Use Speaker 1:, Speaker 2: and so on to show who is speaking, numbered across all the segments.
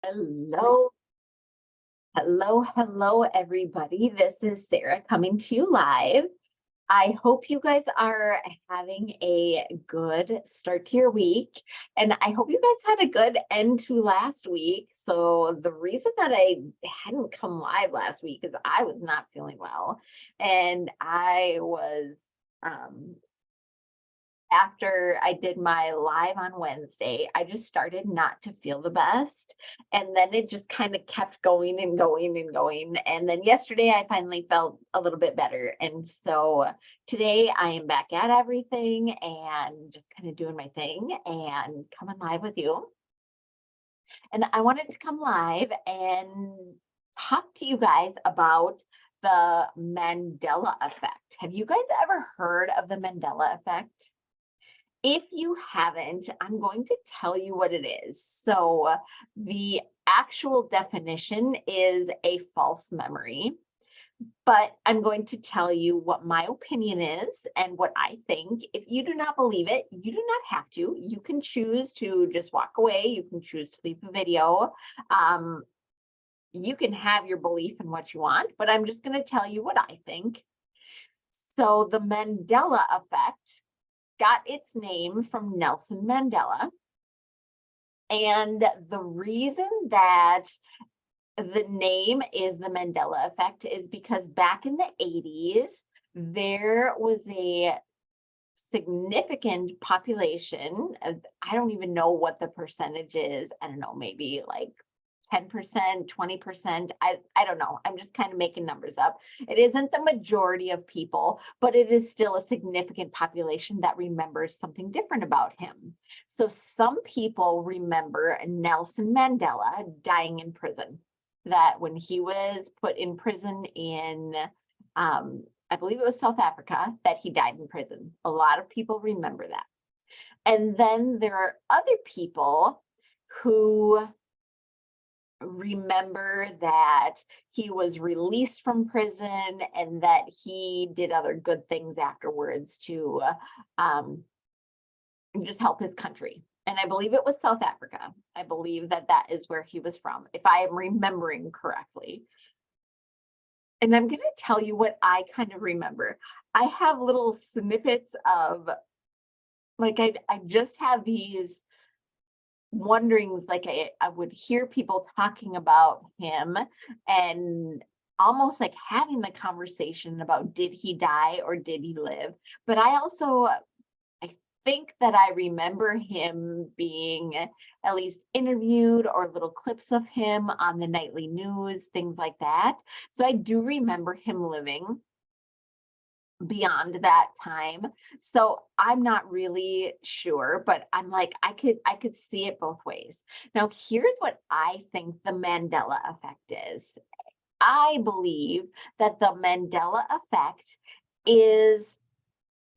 Speaker 1: Hello, hello, everybody. This is Sarah coming to you live. I hope you guys are having a good start to your week, and I hope you guys had a good end to last week. So the reason that I hadn't come live last week is I was not feeling well, and I was after I did my live on Wednesday, I just started not to feel the best. And then it just kind of kept going and going and going. And then yesterday I finally felt a little bit better. And so today I am back at everything and just kind of doing my thing and coming live with you. And I wanted to come live and talk to you guys about the Mandela effect. Have you guys ever heard of the Mandela effect? If you haven't, I'm going to tell you what it is. So the actual definition is a false memory, but I'm going to tell you what my opinion is and what I think. If you do not believe it, you do not have to. You can choose to just walk away. You can choose to leave the video. You can have your belief in what you want, but I'm just going to tell you what I think. So the Mandela effect got its name from Nelson Mandela. And the reason that the name is the Mandela effect is because back in the 80s, there was a significant population of, I don't even know what the percentage is. I don't know, maybe like 10%, 20%. I don't know. I'm just kind of making numbers up. It isn't the majority of people, but it is still a significant population that remembers something different about him. So some people remember Nelson Mandela dying in prison, that when he was put in prison in, I believe it was South Africa, that he died in prison. A lot of people remember that. And then there are other people who remember that he was released from prison and that he did other good things afterwards to just help his country. And I believe it was South Africa. I believe that that is where he was from, if I am remembering correctly. And I'm going to tell you what I kind of remember. I have little snippets of, like, I just have these wonderings, like I would hear people talking about him and almost like having the conversation about, did he die or did he live? But I think that I remember him being at least interviewed, or little clips of him on the nightly news, things like that. So I do remember him living beyond that time. So I'm not really sure, but I'm like, I could see it both ways. Now, here's what I think the Mandela effect is. I believe that the Mandela effect is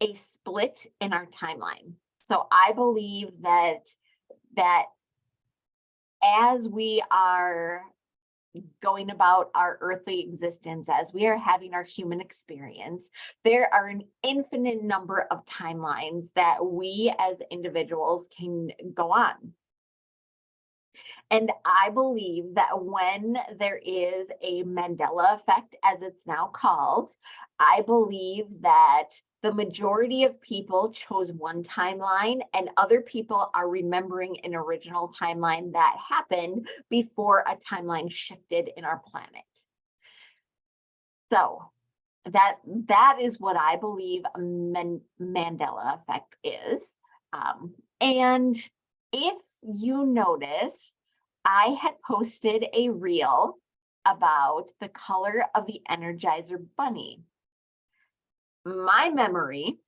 Speaker 1: a split in our timeline. So I believe that as we are going about our earthly existence, as we are having our human experience, there are an infinite number of timelines that we as individuals can go on. And I believe that when there is a Mandela effect, as it's now called, I believe that the majority of people chose one timeline and other people are remembering an original timeline that happened before a timeline shifted in our planet. So that is what I believe a Mandela effect is. And if you notice, I had posted a reel about the color of the Energizer Bunny. My memory,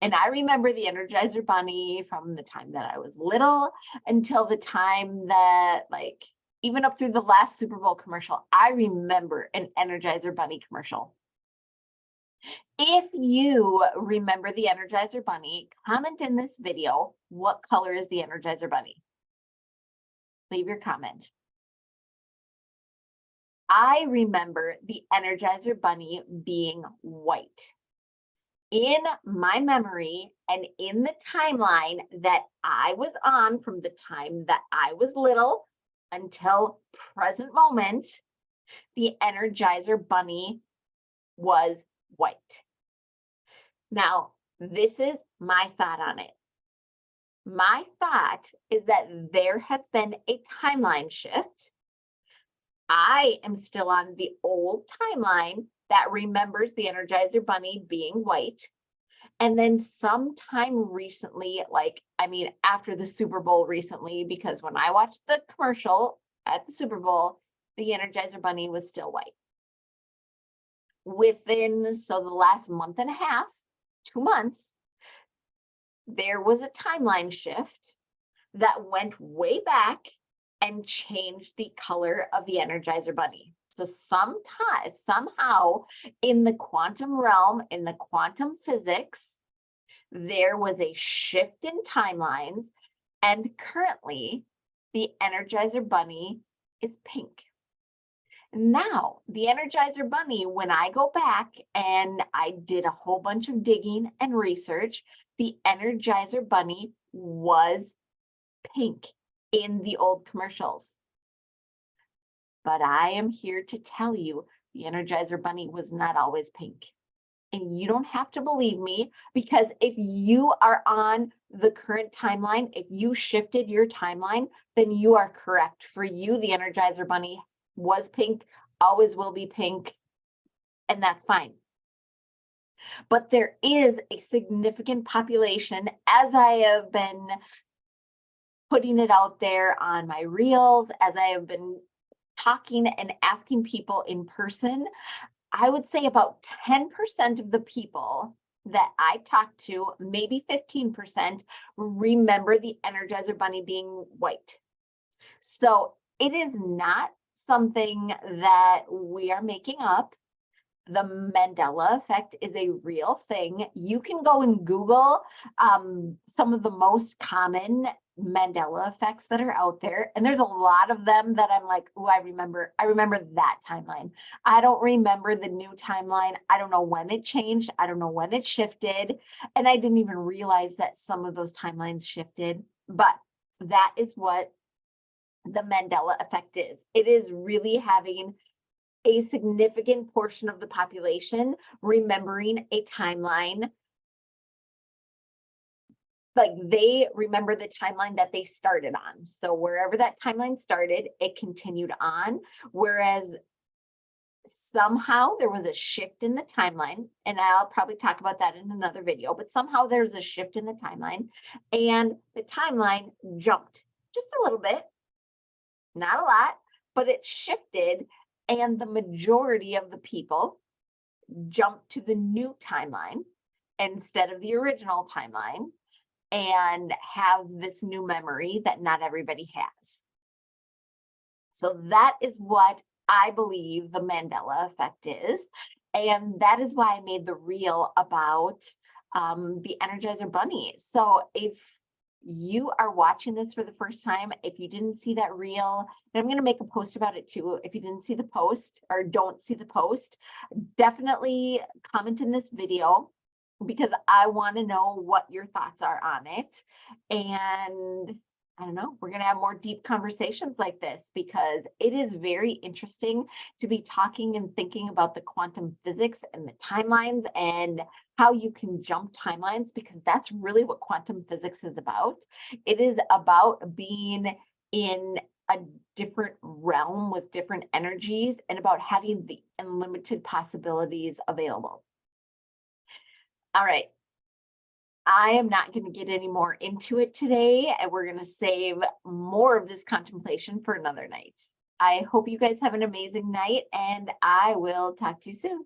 Speaker 1: and I remember the Energizer Bunny from the time that I was little until the time that, like, even up through the last Super Bowl commercial, I remember an Energizer Bunny commercial. If you remember the Energizer Bunny, comment in this video, what color is the Energizer Bunny? Leave your comment. I remember the Energizer Bunny being white. In my memory and in the timeline that I was on from the time that I was little until present moment, the Energizer Bunny was white. Now, this is my thought on it. My thought is that there has been a timeline shift. I am still on the old timeline that remembers the Energizer Bunny being white. And then sometime recently, after the Super Bowl recently, because when I watched the commercial at the Super Bowl, the Energizer Bunny was still white. So the last month and a half, 2 months, there was a timeline shift that went way back and changed the color of the Energizer Bunny. So somehow in the quantum realm, in the quantum physics, there was a shift in timelines, and currently the Energizer Bunny is pink. Now, the Energizer Bunny, when I go back and I did a whole bunch of digging and research, the Energizer Bunny was pink in the old commercials. But I am here to tell you the Energizer Bunny was not always pink. And you don't have to believe me, because if you are on the current timeline, if you shifted your timeline, then you are correct. For you, the Energizer Bunny was pink, always will be pink, and that's fine. But there is a significant population, as I have been putting it out there on my reels, as I have been talking and asking people in person, I would say about 10% of the people that I talked to, maybe 15%, remember the Energizer Bunny being white. So it is not something that we are making up. The Mandela effect is a real thing. You can go and Google some of the most common Mandela effects that are out there. And there's a lot of them that I'm like, oh, I remember that timeline. I don't remember the new timeline. I don't know when it changed. I don't know when it shifted. And I didn't even realize that some of those timelines shifted. But that is what the Mandela effect is. It is really having a significant portion of the population remembering a timeline. Like, they remember the timeline that they started on. So wherever that timeline started, it continued on. Whereas somehow there was a shift in the timeline, and I'll probably talk about that in another video, but somehow there's a shift in the timeline, and the timeline jumped just a little bit, not a lot, but it shifted, and the majority of the people jumped to the new timeline instead of the original timeline, and have this new memory that not everybody has. So that is what I believe the Mandela effect is. And that is why I made the reel about the Energizer Bunny. So if you are watching this for the first time, if you didn't see that reel, and I'm going to make a post about it too. If you didn't see the post or don't see the post, definitely comment in this video, because I want to know what your thoughts are on it. And I don't know, we're going to have more deep conversations like this, because it is very interesting to be talking and thinking about the quantum physics and the timelines and how you can jump timelines, because that's really what quantum physics is about. It is about being in a different realm with different energies and about having the unlimited possibilities available. All right. I am not going to get any more into it today, and we're going to save more of this contemplation for another night. I hope you guys have an amazing night, and I will talk to you soon.